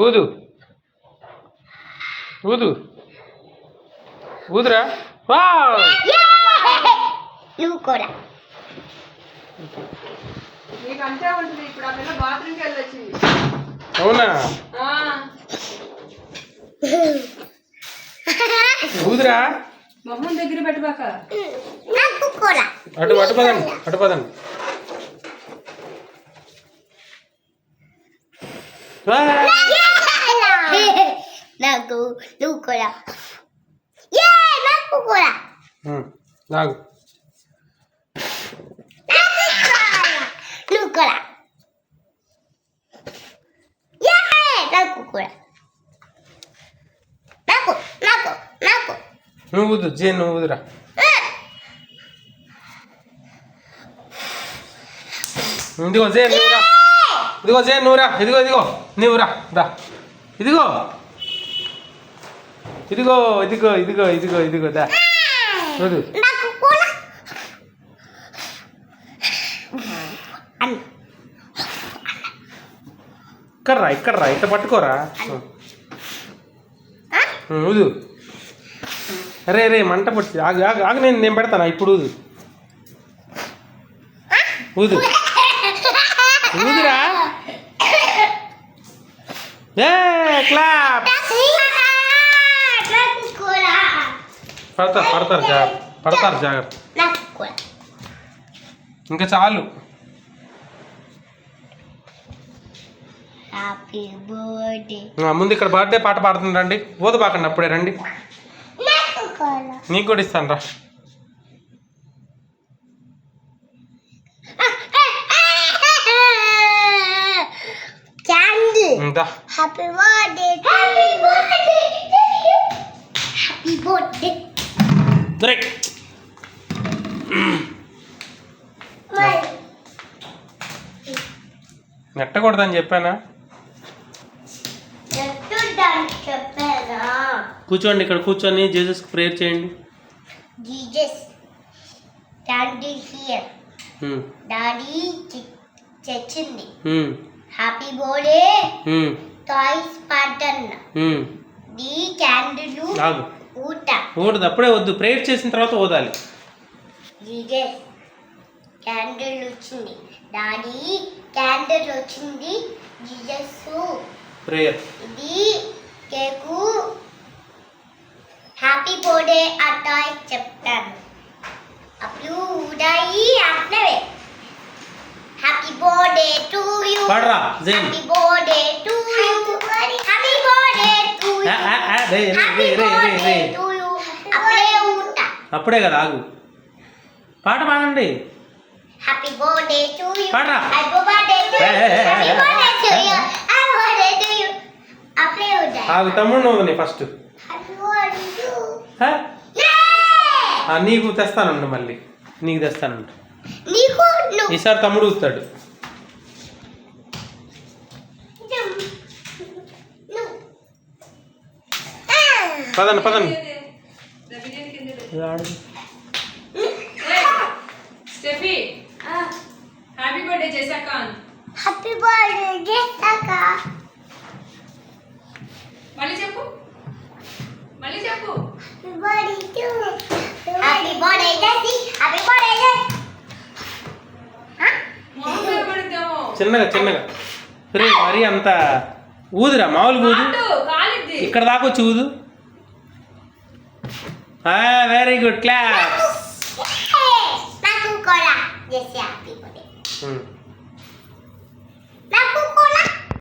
ఊదు ఊదు ఊదురా. నువ్వు కూడా అవునా? ఊదురా. మొహం దగ్గర పెట్టబాక. నాకు కూడా అటు అటు పదండి, అటు పదండి. నాకు నువ్వు కూడా నాకు కూడా నాకు నువ్వు కూడా నాకు కూడా నాకు నాకు నాకు నువ్వు ఊదు జేన్, నువ్వు ఊదురా. ఇదిగో జేన్ నువ్వురా, ఇదిగో జేన్ నువ్వురా, ఇదిగో ఇదిగో నువ్వురా దా, ఇదిగో ఇదిగో ఇదిగో ఇదిగో ఇదిగో ఇదిగో దా ఊదు. నాకు కూడా ఇక్కడ్రా ఇక్కడ్రా, ఇట్ట పట్టుకోరా. ఊదు. అరే రే మంట పట్టి ఆగు ఆగు ఆగు, నేను పెడతానా ఇప్పుడు. ఊదు ఊదు ఊదురా. ఏ క్లాప్. పడతారు జాగ్రత్త. ఇంకా చాలు. Happy birthday. ముందు ఇక్కడ బర్త్డే పాట పాడుతుంది రండి. ఊద బాకండి అప్పుడే రండి. నీకు కూడా ఇస్తాను రా. Happy birthday happy birthday. నెట్టకూడదని చెప్పానా? కూర్చోండి, ఇక్కడ కూర్చొని జీసస్కి ప్రేయర్ చేయండి. Jesus daddy here. డాడీ చచ్చింది. హ్యాపీ బర్త్డే టాయ్స్ పాటన్న. ది క్యాండిల్ ఊడదు, అప్పుడే వద్దు. ప్రేయర్ చేసిన తర్వాత ఊదాలి. జీసస్ క్యాండిల్ వచ్చింది. డాడీ క్యాండిల్ వచ్చింది. Jesus prayer. ఇది కేకు. హ్యాపీ బర్త్డే అట్టాయి చెప్తాను. అప్పుడు ఉడాయి అంటవే. Happy birthday to you. పాడరా Jane. Happy birthday to you. Happy birthday to you. Happy birthday to you. అప్పుడే ఉంటా. అప్పుడే కదా, ఆగు. పాట పాడండి. Happy birthday to you. పాడరా. Happy birthday to you. Happy birthday to you. Happy birthday to you. అప్పుడే ఉంటా. ఆగు, తమ్ముడు నువ్వు ఫస్ట్. హ్యాపీ బర్త్డే టు నీకు తెస్తానండి, మళ్ళీ నీకు తెస్తానండి. నీకు ఈసారి తమ్ముడు ఊతాడు. పదండి పదండి. స్టెఫీ హ్యాపీ బర్త్డే చేశాక. హ్యాపీ బర్త్డే చేశాక. మళ్ళీ చెప్పు, మళ్ళీ చెప్పు. హ్యాపీ బర్త్డే చేసి హ్యాపీ బర్త్డే. చిన్నగా చిన్నగా మరి అంత ఊదురా, మామూలుగా ఊదు. ఇక్కడ దాకా వచ్చి ఊదు. Very good, claps. నాకు కూడా చేసి హ్యాపీ బర్త్డే.